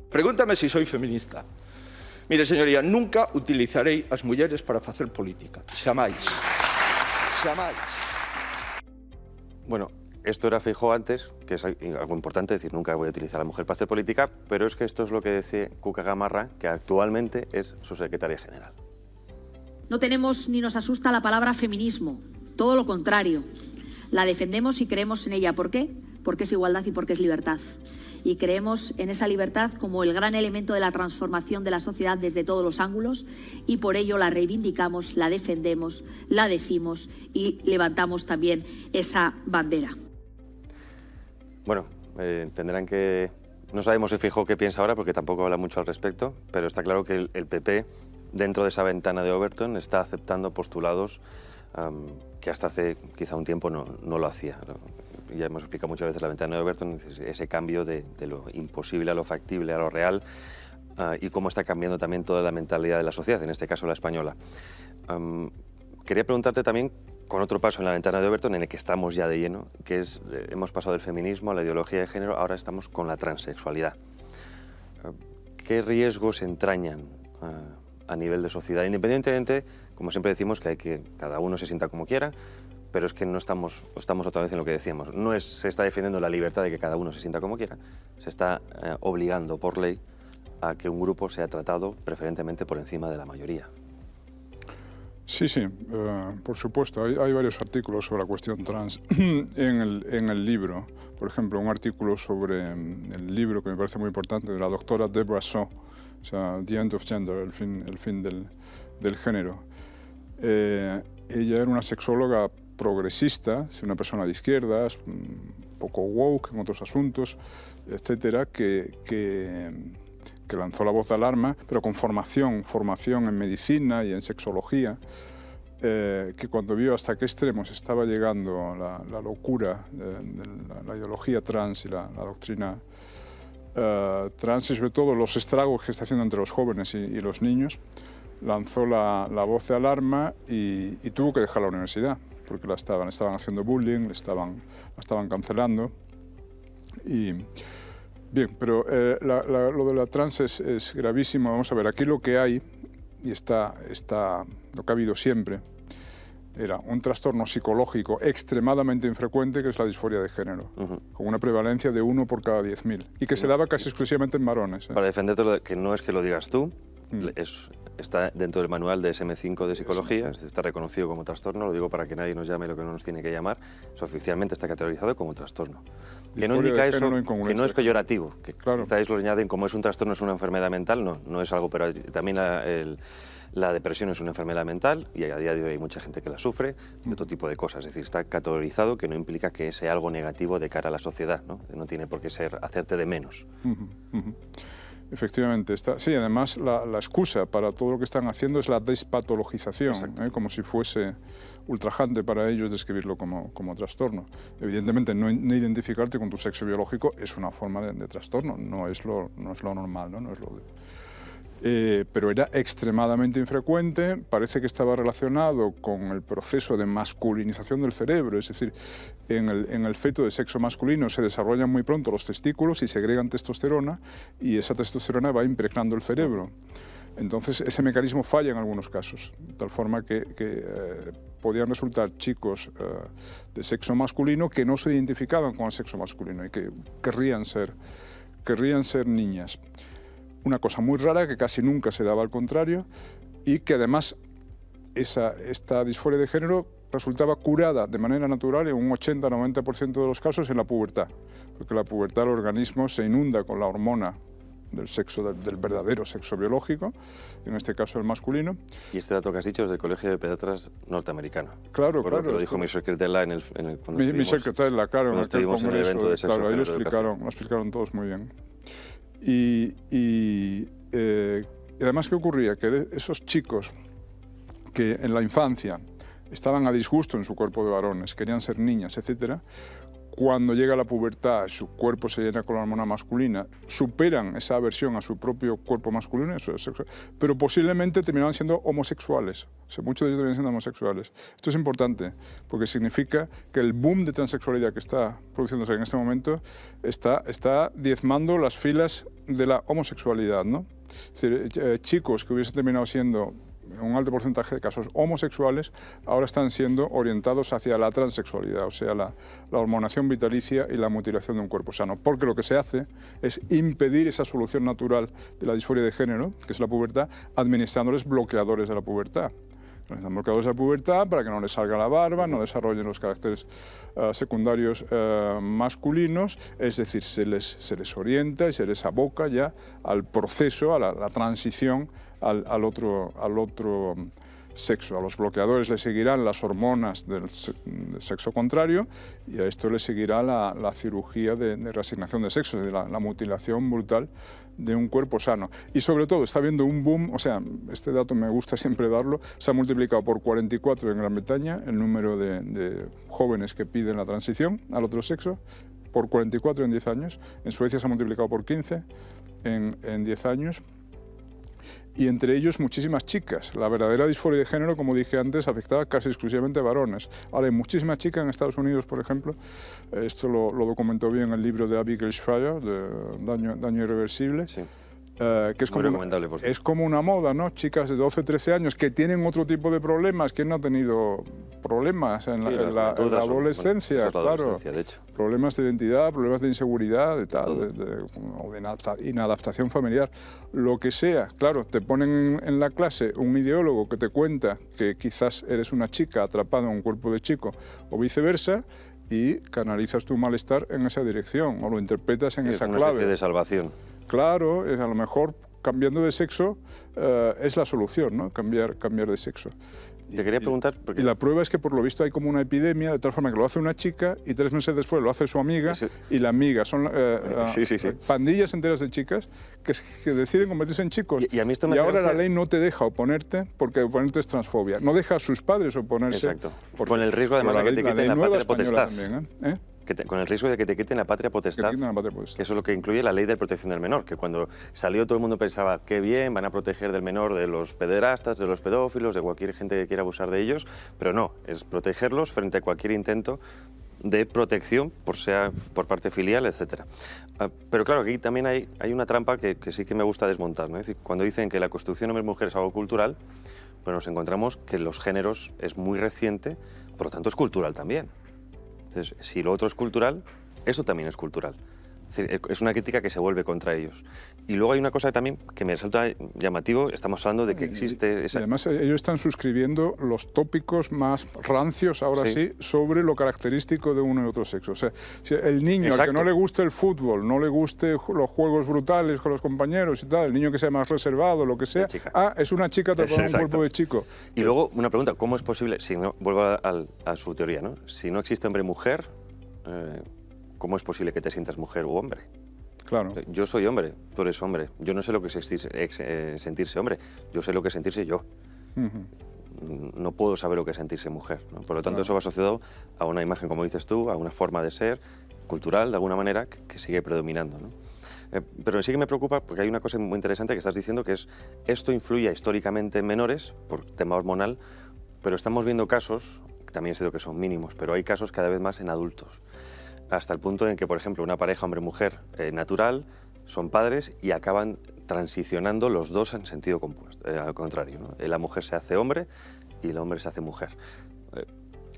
Pregúntame si soy feminista. Mire, señoría, nunca utilizaré as mulleres para facer política. Xamais. Xamais. Bueno, esto era Feijóo antes, que es algo importante, decir, nunca voy a utilizar a la mujer para hacer política, pero es que esto es lo que decía Cuca Gamarra, que actualmente es su secretaria general. No tenemos ni nos asusta la palabra feminismo, todo lo contrario. La defendemos y creemos en ella. ¿Por qué? Porque es igualdad y porque es libertad. Y creemos en esa libertad como el gran elemento de la transformación de la sociedad desde todos los ángulos, y por ello la reivindicamos, la defendemos, la decimos y levantamos también esa bandera. Bueno, tendrán que... No sabemos si Feijóo qué piensa ahora, porque tampoco habla mucho al respecto, pero está claro que el PP, dentro de esa ventana de Overton, está aceptando postulados que hasta hace quizá un tiempo no lo hacía. Ya hemos explicado muchas veces la ventana de Overton, ese cambio de lo imposible a lo factible, a lo real, y cómo está cambiando también toda la mentalidad de la sociedad, en este caso la española. Quería preguntarte también, con otro paso en la ventana de Overton, en el que estamos ya de lleno, que es, hemos pasado del feminismo a la ideología de género, ahora estamos con la transexualidad. ¿Qué riesgos entrañan a nivel de sociedad? Independientemente, como siempre decimos, que cada uno se sienta como quiera, pero es que no estamos otra vez en lo que decíamos. No se está defendiendo la libertad de que cada uno se sienta como quiera, se está obligando por ley a que un grupo sea tratado preferentemente por encima de la mayoría. Sí, por supuesto. Hay varios artículos sobre la cuestión trans en el libro. Por ejemplo, un artículo sobre el libro que me parece muy importante de la doctora Deborah Shaw, o sea, The End of Gender, el fin del género. Ella era una sexóloga progresista, es una persona de izquierdas, un poco woke en otros asuntos, etcétera, que lanzó la voz de alarma, pero con formación en medicina y en sexología, que cuando vio hasta qué extremos estaba llegando la locura de la ideología trans y la doctrina trans, y sobre todo los estragos que está haciendo entre los jóvenes y los niños, lanzó la voz de alarma y tuvo que dejar la universidad, porque la estaban haciendo bullying, la estaban cancelando. Y bien, pero lo de la trans es gravísimo. Vamos a ver, aquí lo que hay, y lo que ha habido siempre, era un trastorno psicológico extremadamente infrecuente, que es la disforia de género, con una prevalencia de 1 por cada 10.000, y que se daba casi exclusivamente en varones. Para defenderte, que no es que lo digas tú, está dentro del manual de DSM-5 de psicología, está reconocido como trastorno, lo digo para que nadie nos llame lo que no nos tiene que llamar, oficialmente está categorizado como trastorno. Que no indica eso, que no es peyorativo, que claro, quizás lo añaden como es un trastorno, es una enfermedad mental, no es algo, pero también la depresión es una enfermedad mental y a día de hoy hay mucha gente que la sufre, y otro tipo de cosas, es decir, está categorizado, que no implica que sea algo negativo de cara a la sociedad, no tiene por qué hacerte de menos. Efectivamente, sí, además la excusa para todo lo que están haciendo es la despatologización, como si fuese ultrajante para ellos describirlo como trastorno. Evidentemente, no identificarte con tu sexo biológico es una forma de trastorno, no es lo normal, ¿no? No es pero era extremadamente infrecuente, parece que estaba relacionado con el proceso de masculinización del cerebro, es decir, en el feto de sexo masculino se desarrollan muy pronto los testículos y segregan testosterona y esa testosterona va impregnando el cerebro. Entonces ese mecanismo falla en algunos casos, de tal forma que podían resultar chicos de sexo masculino que no se identificaban con el sexo masculino y que querrían ser niñas. Una cosa muy rara que casi nunca se daba al contrario y que además esta disforia de género resultaba curada de manera natural en un 80-90% de los casos en la pubertad, porque en la pubertad el organismo se inunda con la hormona del sexo, del verdadero sexo biológico, en este caso el masculino. Y este dato que has dicho es del Colegio de Pediatras norteamericano. Claro, claro. Que lo dijo Michel Cretella Michel Cretella, claro, cuando estuvimos en el evento de sexo. Claro, ahí lo explicaron todos muy bien. Y además, ¿qué ocurría? Que esos chicos que en la infancia estaban a disgusto en su cuerpo de varones, querían ser niñas, etc., cuando llega la pubertad, su cuerpo se llena con la hormona masculina, superan esa aversión a su propio cuerpo masculino, pero posiblemente terminaban siendo homosexuales. O sea, muchos de ellos terminan siendo homosexuales. Esto es importante porque significa que el boom de transexualidad que está produciéndose en este momento está diezmando las filas de la homosexualidad, ¿no? Es decir, chicos que hubiesen terminado siendo un alto porcentaje de casos homosexuales ahora están siendo orientados hacia la transexualidad, o sea, la hormonación vitalicia y la mutilación de un cuerpo sano, porque lo que se hace es impedir esa solución natural de la disforia de género, que es la pubertad, administrándoles bloqueadores de la pubertad. Están bloqueados de la pubertad para que no les salga la barba, no desarrollen los caracteres secundarios masculinos, es decir, se les orienta y se les aboca ya al proceso, a la transición al otro sexo. A los bloqueadores les seguirán las hormonas del sexo contrario y a esto les seguirá la cirugía de reasignación de sexo, es decir, la mutilación brutal de un cuerpo sano. Y sobre todo está habiendo un boom, o sea, este dato me gusta siempre darlo, se ha multiplicado por 44 en Gran Bretaña el número de jóvenes que piden la transición al otro sexo, por 44 en 10 años. En Suecia se ha multiplicado por 15 en 10 años. Y entre ellos muchísimas chicas. La verdadera disforia de género, como dije antes, afectaba casi exclusivamente a varones. Ahora hay muchísimas chicas en Estados Unidos, por ejemplo, esto lo documentó bien el libro de Abigail Shrier, de Daño Irreversible, sí. Que es como una moda, ¿no? Chicas de 12, 13 años que tienen otro tipo de problemas. ¿Quién no ha tenido problemas en la adolescencia? Claro, de hecho. Problemas de identidad, problemas de inseguridad, o de inadaptación familiar, lo que sea. Claro, te ponen en la clase un ideólogo que te cuenta que quizás eres una chica atrapada en un cuerpo de chico o viceversa, y canalizas tu malestar en esa dirección o lo interpretas en esa clave. Una especie de salvación. Claro, a lo mejor cambiando de sexo es la solución, ¿no? Cambiar de sexo. Te quería preguntar... Y la prueba es que por lo visto hay como una epidemia, de tal forma que lo hace una chica y 3 meses después lo hace su amiga, y la amiga. Son pandillas enteras de chicas que deciden convertirse en chicos. Y a mí esto y ahora la ley no te deja oponerte, porque oponerte es transfobia. No deja a sus padres oponerse. Exacto. Con el riesgo además de que te quiten la patria potestad. También, Con el riesgo de que te quiten la patria potestad, que eso es lo que incluye la ley de protección del menor, que cuando salió todo el mundo pensaba, qué bien, van a proteger del menor de los pederastas, de los pedófilos, de cualquier gente que quiera abusar de ellos, pero no, es protegerlos frente a cualquier intento de protección, sea por parte filial, etc. Pero claro, aquí también hay una trampa que sí que me gusta desmontar, ¿no? Es decir, cuando dicen que la construcción hombre-mujer es algo cultural, pues nos encontramos que los géneros es muy reciente, por lo tanto es cultural también. Entonces, si lo otro es cultural, eso también es cultural. Es decir, es una crítica que se vuelve contra ellos. Y luego hay una cosa también que me resulta llamativo, estamos hablando de que existe... Y además ellos están suscribiendo los tópicos más rancios, ahora sí, sobre lo característico de uno y otro sexo. O sea, si el niño al que no le guste el fútbol, no le guste los juegos brutales con los compañeros y tal, el niño que sea más reservado, lo que sea, es una chica atrapada en un cuerpo de chico. Y luego una pregunta, ¿cómo es posible, si no, vuelvo a su teoría, ¿no? Si no existe hombre-mujer, ¿cómo es posible que te sientas mujer u hombre? Claro. Yo soy hombre, tú eres hombre. Yo no sé lo que es sentirse hombre, yo sé lo que es sentirse yo. No puedo saber lo que es sentirse mujer, ¿no? Por lo tanto, eso va asociado a una imagen, como dices tú, a una forma de ser cultural, de alguna manera, que sigue predominando, ¿no? Pero sí que me preocupa porque hay una cosa muy interesante que estás diciendo, que es esto influye históricamente en menores por tema hormonal, pero estamos viendo casos, que también es cierto que son mínimos, pero hay casos cada vez más en adultos, hasta el punto en que, por ejemplo, una pareja hombre-mujer natural son padres y acaban transicionando los dos en sentido compuesto, al contrario, ¿no? La mujer se hace hombre y el hombre se hace mujer.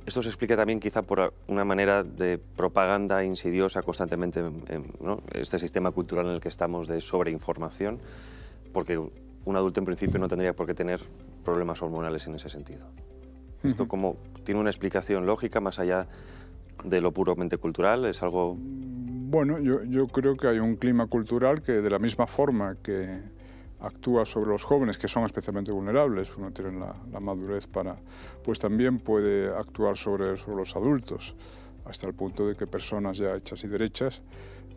Esto se explica también quizá por una manera de propaganda insidiosa constantemente, ¿no? Este sistema cultural en el que estamos de sobreinformación, porque un adulto en principio no tendría por qué tener problemas hormonales en ese sentido. Esto como tiene una explicación lógica más allá de lo puramente cultural, es algo... Bueno, yo creo que hay un clima cultural que de la misma forma que actúa sobre los jóvenes, que son especialmente vulnerables, no tienen la madurez para, pues también puede actuar sobre los adultos, hasta el punto de que personas ya hechas y derechas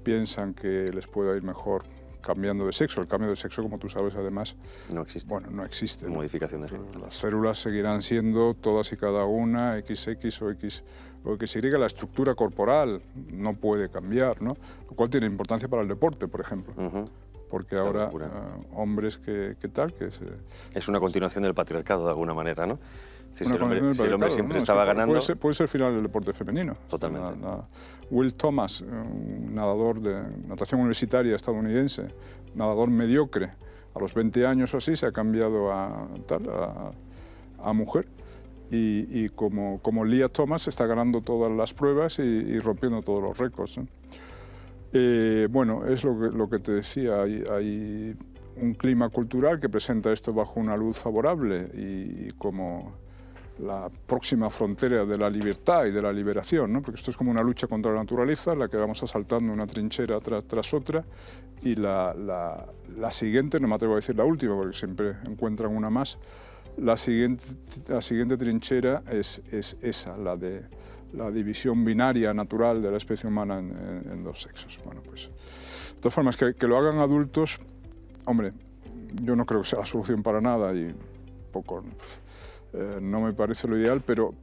piensan que les puede ir mejor cambiando de sexo. El cambio de sexo, como tú sabes, además, no existe. Bueno, no existe. Modificación de género. Las células seguirán siendo todas y cada una XX o XY. La estructura corporal no puede cambiar, ¿no? Lo cual tiene importancia para el deporte, por ejemplo. Porque ahora hombres que tal, que es una continuación del patriarcado de alguna manera, ¿no? Si el hombre siempre ¿no? estaba ganando... Puede ser al final el deporte femenino. Totalmente. Will Thomas, un nadador de natación universitaria estadounidense, nadador mediocre, a los 20 años o así se ha cambiado a mujer. Y como Lia Thomas está ganando todas las pruebas y rompiendo todos los récords, ¿no? Bueno, es lo que te decía, hay un clima cultural que presenta esto bajo una luz favorable y como la próxima frontera de la libertad y de la liberación, ¿no? Porque esto es como una lucha contra la naturaleza, en la que vamos asaltando una trinchera tras otra, y la siguiente, no me atrevo a decir la última, porque siempre encuentran una más, la siguiente trinchera es esa, la de la división binaria natural de la especie humana en dos sexos. Bueno, pues, de todas formas, que lo hagan adultos, hombre, yo no creo que sea la solución para nada y poco, no me parece lo ideal, pero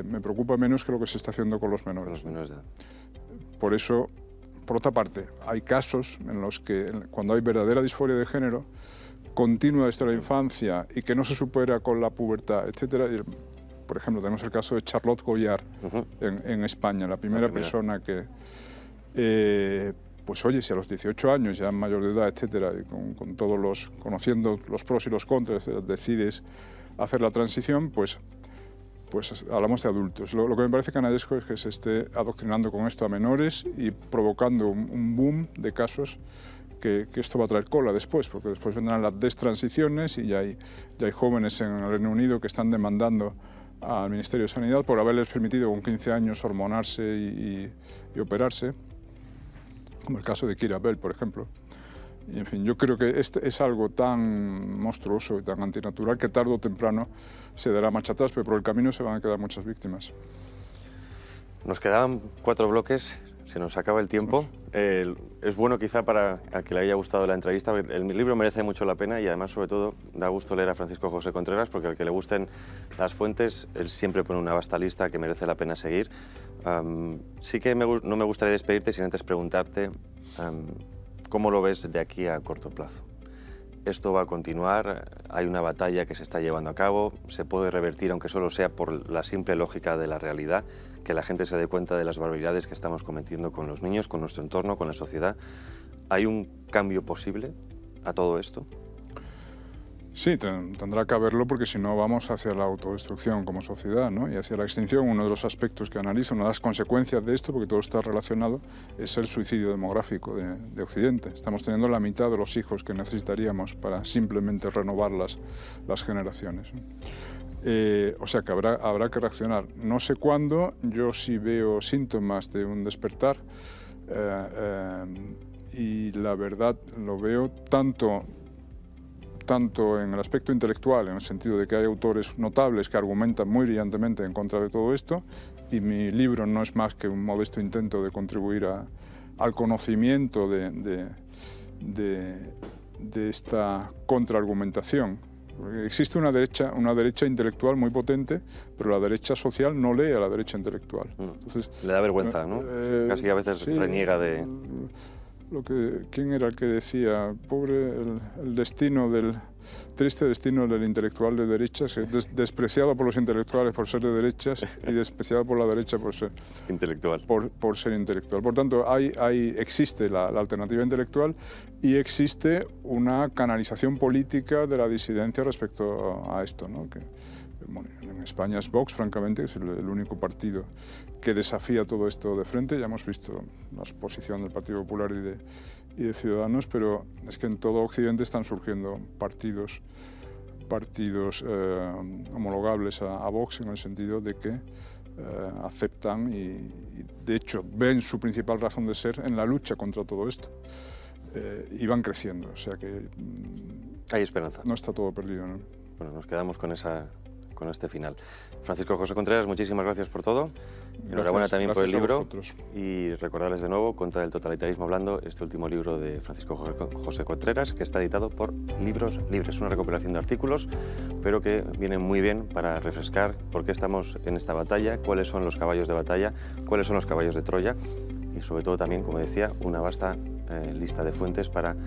me preocupa menos que lo que se está haciendo con los menores. Por eso, por otra parte, hay casos en los que cuando hay verdadera disforia de género, continua desde la infancia y que no se supera con la pubertad, etcétera. Por ejemplo, tenemos el caso de Charlotte Goyard en España, la primera persona que, pues oye, si a los 18 años, ya mayor de edad, etcétera, y con todos conociendo los pros y los contras, decides hacer la transición, pues hablamos de adultos. Lo que me parece canallesco es que se esté adoctrinando con esto a menores y provocando un boom de casos que esto va a traer cola después, porque después vendrán las destransiciones y ya hay jóvenes en el Reino Unido que están demandando al Ministerio de Sanidad por haberles permitido con 15 años hormonarse y operarse, como el caso de Keira Bell, por ejemplo. Y, en fin, yo creo que este es algo tan monstruoso y tan antinatural que tarde o temprano se dará marcha atrás, pero por el camino se van a quedar muchas víctimas. Nos quedaban 4 bloques, se nos acaba el tiempo. Es bueno quizá para a que le haya gustado la entrevista, porque el libro merece mucho la pena y además, sobre todo, da gusto leer a Francisco José Contreras, porque al que le gusten las fuentes, él siempre pone una vasta lista que merece la pena seguir. Sí que no me gustaría despedirte sin antes preguntarte cómo lo ves de aquí a corto plazo. Esto va a continuar, hay una batalla que se está llevando a cabo, se puede revertir, aunque solo sea por la simple lógica de la realidad, que la gente se dé cuenta de las barbaridades que estamos cometiendo con los niños, con nuestro entorno, con la sociedad. ¿Hay un cambio posible a todo esto? Sí, tendrá que haberlo porque si no vamos hacia la autodestrucción como sociedad, ¿no? Y hacia la extinción. Uno de los aspectos que analizo, una de las consecuencias de esto, porque todo está relacionado, es el suicidio demográfico de Occidente. Estamos teniendo la mitad de los hijos que necesitaríamos para simplemente renovar las generaciones, ¿no? O sea que habrá que reaccionar. No sé cuándo, yo sí veo síntomas de un despertar y la verdad lo veo tanto en el aspecto intelectual, en el sentido de que hay autores notables que argumentan muy brillantemente en contra de todo esto, y mi libro no es más que un modesto intento de contribuir a al conocimiento de esta contraargumentación. Porque existe una derecha intelectual muy potente, pero la derecha social no lee a la derecha intelectual. Entonces, le da vergüenza, ¿no? Casi a veces sí, reniega de... ¿Quién era el que decía? Pobre el destino triste destino del intelectual de derechas, despreciado por los intelectuales por ser de derechas y despreciado por la derecha por ser intelectual. Por ser intelectual. Por tanto, existe la alternativa intelectual y existe una canalización política de la disidencia respecto a esto, ¿no? Que, bueno, en España es Vox, francamente, que es el único partido que desafía todo esto de frente. Ya hemos visto la exposición del Partido Popular y de Ciudadanos, pero es que en todo Occidente están surgiendo partidos homologables a Vox, en el sentido de que aceptan y de hecho ven su principal razón de ser en la lucha contra todo esto, y van creciendo, o sea que hay esperanza. No está todo perdido, ¿no? Bueno, nos quedamos con este final. Francisco José Contreras, muchísimas gracias por todo. Enhorabuena también por el libro. Y recordarles de nuevo, Contra el totalitarismo hablando, este último libro de Francisco José Contreras, que está editado por Libros Libres. Una recopilación de artículos, pero que viene muy bien para refrescar por qué estamos en esta batalla, cuáles son los caballos de batalla, cuáles son los caballos de Troya y sobre todo también, como decía, una vasta lista de fuentes para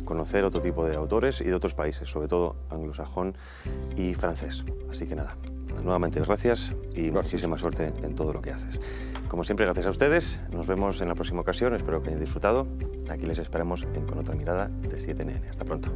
conocer otro tipo de autores y de otros países, sobre todo anglosajón y francés. Así que nada, nuevamente gracias y muchísima suerte en todo lo que haces. Como siempre, gracias a ustedes. Nos vemos en la próxima ocasión. Espero que hayan disfrutado. Aquí les esperamos en Con otra mirada de 7NN. Hasta pronto.